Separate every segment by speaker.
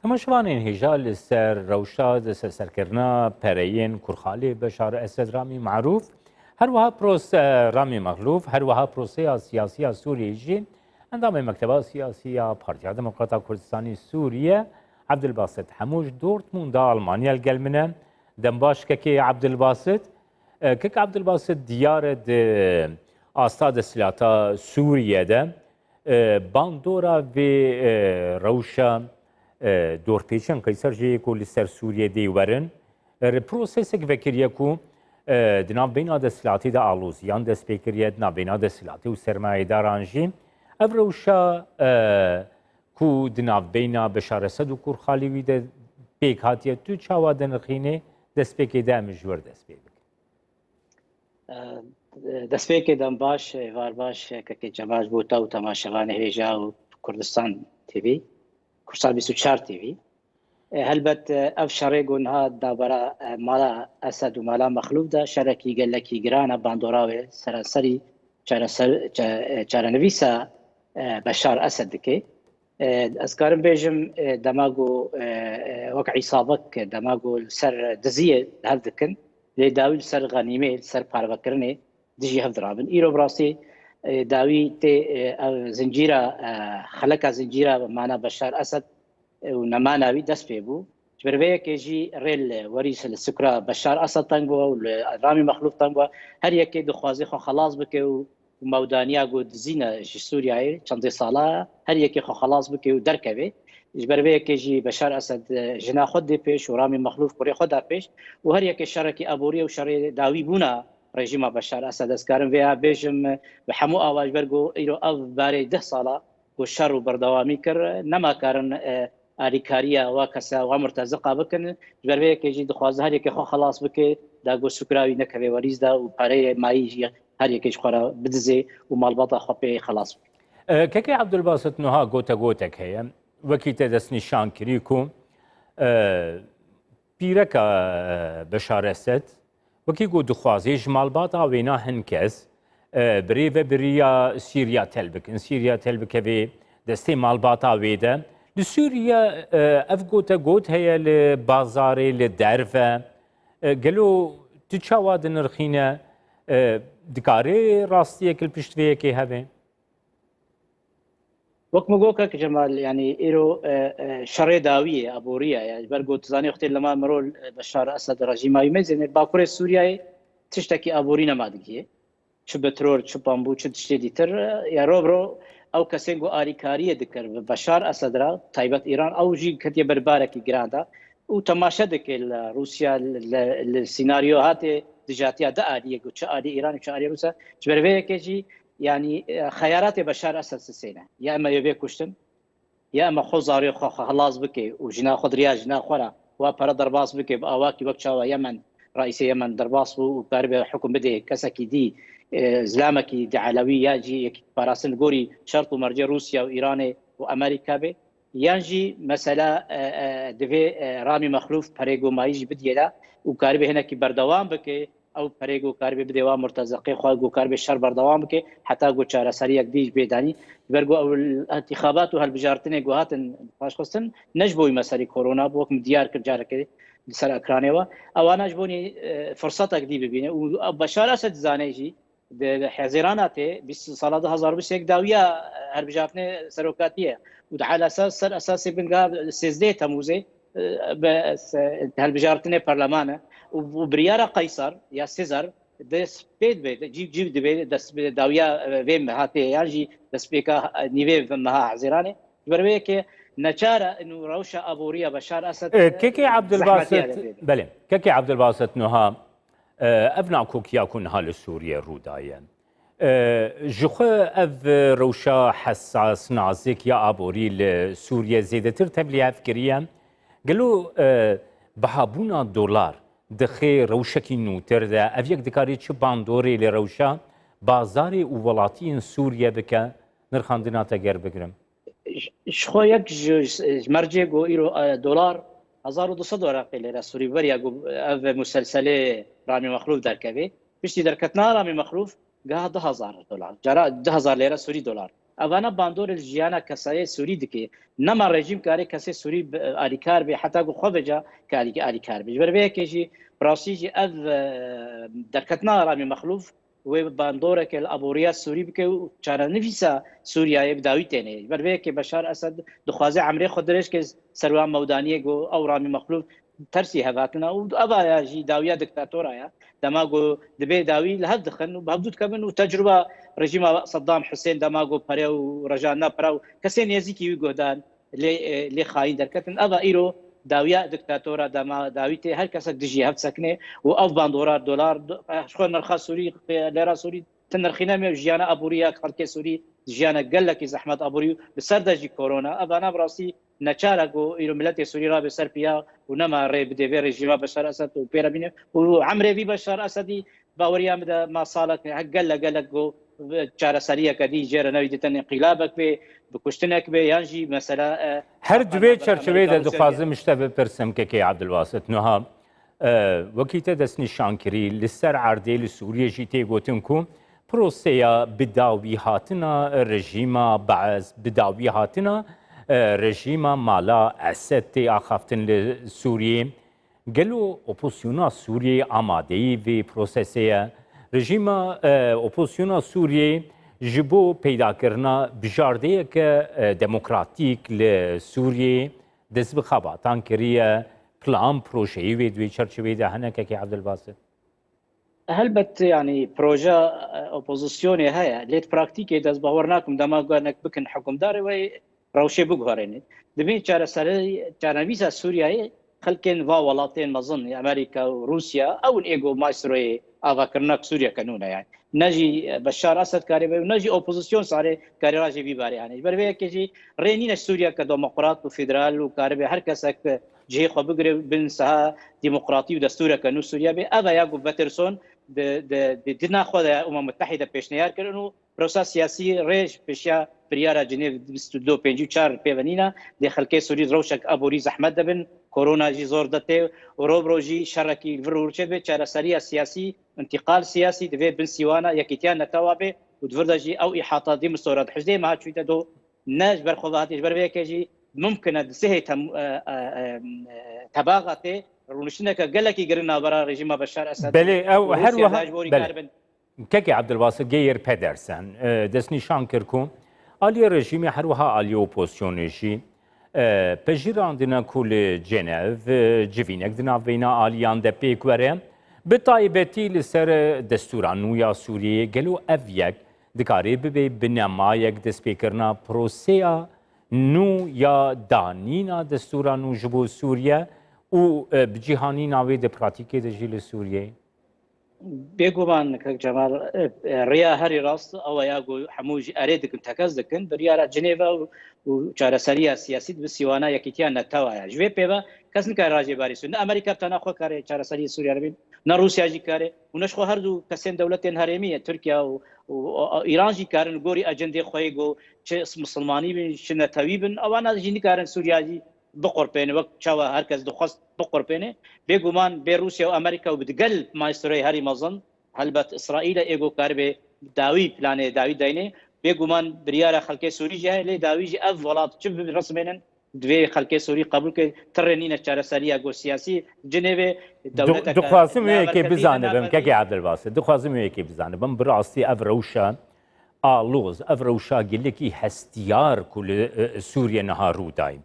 Speaker 1: تماشوانین هێژا لەسەر ڕەوشە دەسەرکردنا پەرەیین کوڕخالی بەشار ئەسەد رامی معروف هەروەها پرۆسە رامی مەغلوف هەروەها پرۆسەیە سیاسیە سووریەژی ئەندامی مەکتەبە سیاسیە پارتیا دموکراتا کوردستانی سووریە عەبدولباست حەموش دۆرتموندا ئەڵمانیا لەگەڵ منە دەمباش کەکێ عەبدولباست کەک عەبدولباست دیارە ئاستا دەسیلاتە سووریەدە باندۆرا vê rewşa dorpêçan Qeyserjiyê ku li ser Sûriyê dê werin prosesek vekiriye ku di navbeyna desthilatî de alûziyan dest pê kiriye di navbeyna desthilatî û sermayedaran jî ev rewşa ku di navbeyna Beşar Esed û Kurxalî wî de pêk hatiye tu çawa dinixînê destpêkê de em ji wir dest pê bikin.
Speaker 2: دەستپێکی دەم باش هێوار باش کەکێ جەماش بوو تا و تەماشەوانی هێژا و کوردستان تیڤ کوردستان 24 تیڤ هەلبەت ئەو شەڕێک گونها دابەرە ماڵا ئەسەد و مالا مەخلوفدا شەرەکی گەلەکی گرانە باندۆراوێ سەرانسەری چارەنویسە بەشار ئەسەد دکێ ئەسکارم بێژم دەماگ و وەک عیسابەک دەماگ و سەر دزیە هەر دکن لێ داوی سەر غەنیمێ سەر پارەبەکردنێ دژی هەفدرابن ئیرۆ بڕاستی داوی تێ زنجیرە خەلەکە زنجیرە مانا بەشار ئەسەد و نەماناوی دەست پێ بوو بەربەیەکێژی ڕێل وەریس لە سوکرا بەشار ئەسەد تەنگ بووە و ڕامی مەخلوف تەنگ بووە هەر یەکێ دخوازی خۆ خەلاص بکە و مەودانیا گو دزینە ژی سووریایە چەندێ ساڵە هەر یەکێ خۆ خەلاص بکە و دەرکەوێ بەربەیەکێژی بەشار ئەسەد ژنا خۆت دێ پێش و ڕامی مەخلوف کوڕێ خۆدا پێش و هەر یەکێ شەڕێکی ئەبووریە و شەڕێ داوی بوونە ڕێژیمە بەشار ئەسەد دەستکارم وێ بێژم بە هەموو ئاواژبەرگ و ئیرۆ ئەو بارەی 10 ساڵە بۆ شەڕ و بەردەوامی کرد نەماکارن ئاریکاریە وا کەسە وا مرتەزقا بکن بەربەیەکێژی دخوازە هەر یەکێ خۆ خەلاص بکێ داگۆ سوکراوی نەکەوێ وەریزدا و پارەیە ماییژی هەر یەکێش خۆرە بدزێ و ماڵبەتە خۆ پێ خەلاص بکە
Speaker 1: کەکەی عەبدولباست نوها گۆتە گۆتێک هەیە وەکی تێ دەستنیشان کردی و پیرەکە بەشار ئەسەد وەکی گۆ دخوازی ji malbata wêna hin kes birê ve biriya Sîriya tel bikin Sîriya tel bikevê destê malbata wê de li Sûriya ev gote got heye li bazarê li derve gelo tu çawa dinirxîne dikarê rastiyekil piştveyekê hebe
Speaker 2: وەکمە گۆکە کە جەمال ینی ئێرۆ شەڕێ داویە ئەبووریە بەرگۆ تزانی وختێ لەما مرۆل بەشار ئەسەد ڕژیماوی مەزێنێت باکوڕێ سووریای تشتێکی ئابووری نەمادگیە چ بەترۆر چ پامبوو چ تشتێ دیتر یا ڕۆبرۆ ئەو کەسێک بۆ ئاریکاریە دکرد بەشار ئەسەدرا تایبەت ئیران ئەو ژی کەتیە بەربارێکی گراندا و تەماشە دەکێت لە رووسیا لە سیناریۆ هاتێ دژاتیا دە ئاریە و چ ئاری ئیران و چ ئاری رووسە بەربەیەکێکی يعني خيارات بشار اسد سينا يا اما يبي كشتن يا اما خو زاري خو خلاص بكي وجنا خض رياج جنا خورا وبر درباس بكي باواكي وقتشاوا يمن رئيس يمن درباس وقارب حكم بدي كسكي دي زلامكي دي علويه جي براسن غوري شرط ومرجع روسيا وايران وامريكا به يانجي مساله دفي رامي مخلوف بريغو مايجي بديلا وقارب هنا كي بردوام بكي او پرێگو کاربێ بدێوا مرتەزەقی خوا گۆکاربێ شەر بەردەوام بکێ حتا گۆ چارەسەریەک دیش بێدانی بەرگۆ ئەو انتخابات و هەڵبژارتنێ گوهاتن پاشخستن نەش بۆی مەسەری کۆرۆنا بۆ وەکم دیار کرد جارەکە لەسەر ئەکرانەوە ئەوانەش بۆنی فرسەتێک دی ببینێ و بەشار ئەسەد زانێژی حێزێران هاتێ 20 ساڵە 2021 داویە هەڵبژارتنێ سەرۆکاتیە و على اساس سەر ئەساسی بنگا 13 تەموزێ هەڵبژارتنێ پەرلەمانە وبريارة قيصر يا سيزر دس بيد بيد جيب دبي دس داويا فيم هاتي يجي دس بيكا نيفي مها عزيراني بربيك نشارة انه روشة ابورية بشار اسد
Speaker 1: كيكي عبدولباست بله كيكي عبدولباست نها ابناء كوكيا كون هال سوريا رودايا جخو اف روشة حساس نازك يا ابوري لسوريا زيدتر تبلي افكريا قالوا بهابونا دولار دخێ ڕەوشەکی نووتردا ئەف یەک دکاری چ باندۆرێ لێ ڕەوشە بازارێ و وڵاتیین سووریە بکە نرخاندناتە گەر بگرم
Speaker 2: خۆ یەک مەرجێک و ئیرۆ دۆلار 1200 دۆلار لێرە سووری بەریا ئەv مسلسلێ ڕامی مەخلوف دەرکەوێ پشتی دەرکەتنا ڕامی مەخلوف گا 10,000 دلار جارا 10,000 لێرە سووری دۆلار اوانا باندور ژیانە کەسایە سووری دکێ نەما ڕێژیم کارێک کەسێ سووری ئالیکار بێ حتا گو خۆ بێجا کاری ئالیکار بێ بەربەیەکێژی ڕاستیژی ئەv دەرکەتنا ڕامی مەخلوف وێ باندۆرێکە لە ئەبووریا سووری بکە و چارەنویسە سووریایە بداوی تێنێ بەربەیەکێ بەشار ئەسەد دخوازێ عەمرێ خۆ درێژکە سەروان مەودانیە گۆ ئەو ڕامی مەخلوف ترسی هەباتنە و ئەڤایاژی داویە دکتاتۆرایە دەماگۆ دەبێ داوی لە هەف دخن و بەبدوت کەبن و تەجروبە ڕژیمە سەدام حوسێن دەماگۆ پەرێ و ڕەژانە پرا و کەسێ نێزیکی وی گۆدان لێ خاین دەرکەتن ئەڤ ئیرۆ داویە دکتاتۆرە داوی تێ هەر کەسێک دژی هەف سەکنێ و ئەو باندۆرار دۆلار خۆ نرخە سووری لێرە سووری تنرخینەمێ ژیانە ئەبووریە خەڵکێ سووری ژیانە گەلێکی زەحمەت ئەبووری و بەسەر دەژی کۆرۆنا ئەڤانە بڕاستی نەچارە گۆ ئیرۆ ملەتی سووری ڕابێ سەر پیا و نەما ڕێ بدەوێ ڕێژیمە بەشار ئەسەد و پێرە بینێ و عەمرێوی بەشار ئەسەدی باوەریان بدە ماساڵک هەگەل لە گەلک گۆ چارەسەریەکە دی ژێرە نەوی دێتن انقلابك بێ بکوشتنێک بێ یانژی مەسەلا
Speaker 1: هەر دوێ چەرچەوەیدا دخوازم شتە بپرسم کەکەی عەبدولواست نوها وەکیتە دەستنیشانکردی لەسەر عەردەی لە سووریەژی تێگوتن کو پرۆسەیە بداوی هاتنە ڕژیمە بەعەز بداوی هاتنە ڕژیمە مالا ئەسەد تێ ئاخافتن لە سووریێ گەلو ئۆپۆسیۆنا سووریێ ئامادەیی vê پرۆسەسەیە رژیمە ئۆپۆسیۆنا سووریێ ji bo peydakirina bijardeyeke demokratîk li Sûriyê dest bi xebatan kiriye plan projeyê wê duê çerçeveyê de hinekekê Ebdilbasit.
Speaker 2: هەلبەت ینی پرۆژە ئۆپۆزیسیۆنێ هەیە لێت پراکتیکێ دەست باوەڕ ناکەم دەماگوانێک بکن حکومدارەوەی ڕەوشێ بگوهڕێنێت دەبێت چارەسەرەی چارەنویسە سووریایە خەلکێن وا وڵاتێن مەزن ئەمریکا و رووسیا ئەون ئێگۆ مایسرۆی ئاواکردنە سووریا کەنونە یان نەژی بەشار ئەسەد کارێ و نەژی ئۆپۆزیسیۆن سارێ کاریڕاژی بیبارەیانێ بەربەیەکێژی ڕێنینە سووریا کە دۆمۆقرات و فیدرال و کاربێ هەر کەسێک جێ خۆ بگرێ بن سەها دیموقراتی و دەستورەکە نو سووریا بێ ئەڤە یاگو بەترسۆن ناخۆدا ئومە متحیدە پێشنیارکردن و پرۆسا سیاسی ڕێژ پێشیا بریارە جنێڤ 2254 پێوەنینە دێ خەلکەی سووری ڕەوشێک ئەبووری زەحمەت دەبن کۆرۆناژی زۆر دەتێ و ڕۆبڕۆژی شەڕێکی ڤڕورچێت بێت چارەسەریە سیاسی انتقال سیاسی دەبێت بن سیوانە یەکیتیان نەتەوا بێ و دووردەژی ئەو ئیحاتا دیمسۆرەت حژدەی ماچوویتە دۆ نەش بەرخۆڵاتیش بەربەیەکێژی ممکنە دسێ تەباغاتێ ڕونشتنەکە گەلێکی گرن ناوبەرە ڕێژیمە بەشار ئەسەد
Speaker 1: بەێ ئەو هەروەها کەکی عەبدولباست گەیر پەدەرسەن دەستنیشان کرد و ئالیە ڕێژیمی هەروەها ئالیە ئۆپۆزیسیۆنێژی پەژیراندنە کو لە جێنەڤ جڤینێک دناڤینە ئالیان دە پێک وەرە bi taybetî li ser destûra nû ya Sûriyê gelo ev yek dikarê bibe binemayek destpêkirina proseya nû ya danîna destûra nû ji bo Sûriye û bi cîhanî navê de pratikê de jî li Sûriyê.
Speaker 2: بێگومان جەمال ڕیا هەری ڕاست ئەوە یاگو هەموو ئەرێ دکن تەکەس دکن بریارە جنێڤە و چارەسەریە سیاسی بسیوانە یەکیتیان نەتەوایە ژێ پێوە کەس نکار ڕاجێباری سوون ئەمریکا تەناخۆ کارێ چارەسەری سووریا بین نە رووسیاژی کارێ و نەشخۆ هەردوو کەسێن دەوڵەتێن هەرێمیە تورکیا و ئیرانژی کارن گۆری ئەجەندێ خۆی گۆ چ مسلمانی بن چ نەتەوی بن ئەوانە ژینی کارن سووریاژی بقۆرپێنێ وەک چاوە هەرکەس دخواست بقۆرپێنێ بێگومان بێ رووسیا و ئەمریکا و بدگەل مایسترۆی هەری مەزن هەلبەت ئیسرائیلە ئێگۆ کاربێ داوی پلانێ داوی داینێ بێگومان بریارە خەڵکەی سووریژی هەیە لێ داویژی ئەف وڵات چ ڕسمێنن دوێ خەڵکەی سووری قبول کرد تڕێنینە چارەسەریە گۆ سیاسی جنێوێ
Speaker 1: دخوازم وەیەکێ بزانبم کەکی عەبدولباست دخوازم وەیەکێ بزانبم بڕاستی ئەڤ ڕەوشە ئالۆز ئەڤ ڕەوشا گەلێکی هەستیار کو لە سووریە نەها ڕوودای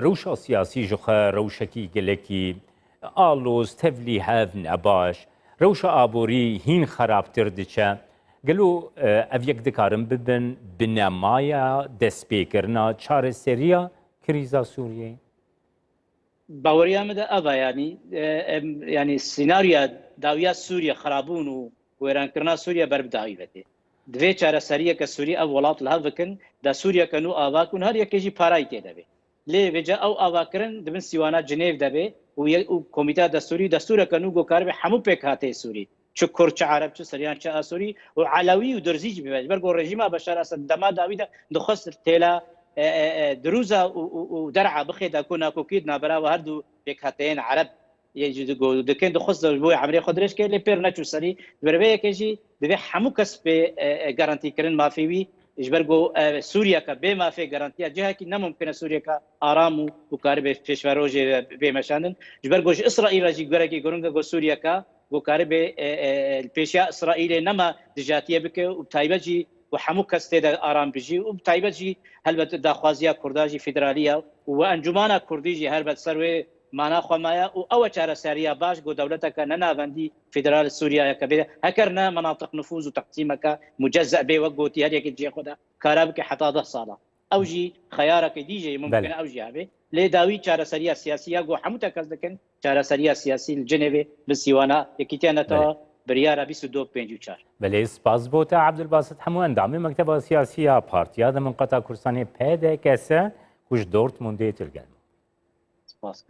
Speaker 1: ڕەوشە سیاسی ژخە ڕەوشەکی گەلێکی ئالۆز تەڤلی هەڤ نەباش ڕەوشە ئابووری هین خراپتر دچە گەلو ئەڤ یەک دikarin bibin binemaya destpêkirina çareseriya krîza Sûriyê.
Speaker 2: باوەریya me de ev yanî sînaryoya dawiya Sûriye xerabûn û wêrankirina Sûriye berbidawî vete. Divê çareseriyeke Sûrî ev welat li hev bikin da Sûriyeke nû ava kun her yekê jî parayî tê debe. Lê vêce ew avakirin dibin sîwana Cinêv debe û komîteya destûrî destûreke nû gokarbe hemû pêk hatê Sûrî. çi Kurd çi Arab çi Siryan çi Asûrî û Elewî û Durzî jî bibêje ber got rejîma Beşar Esed dema dawî de dixwest têla dirûza û der'a bixêda ku nakokît nabera û herdû pêkhateyên Ereb dikin dixwest bo Emrê xwe dirêjke lê pêr neçû serî berveyekê jî divê hemû kes pê garantîkirin mafê wî اجبرگو سوریا کا بے مافی گارانتیا جهه کی نممکنه سوریا کا آرام و کار به پیشواروج به مشانن اجبرگو اسرائیل جی گره کی گرنگ گو سوریا کا گو کار به پیشیا اسرائیل نما دجاتیه بک و تایبجی و حمو کسته د آرام بجی و تایبجی هلبت داخوازیا کرداجی فدرالیا و انجمانا کردیجی هلبت سروی معنا خمایا او چاره سریا باش گو دولتك ننافندي فدرال سوريا كبيره هكرنا مناطق نفوذ وتقسيمك مجزأ به وقوتي هذيك تجي خدا كاربك حتى ده صاله اوجي خيارك ديجي ممكن
Speaker 1: بله.
Speaker 2: اوجي هذه لداوي چاره سریا سیاسيه گو حموتك ازدكن چاره سریا سیاسی الجنيف بالسيوانا يكيتانا تو بريارة 22 54
Speaker 1: بله سپاس بوتا عبدالباسط همو اندامی مکتب سیاسی پارتی هذا من قطع كرساني بهذا كاسة كوش دورتموند تلقى
Speaker 2: سپاس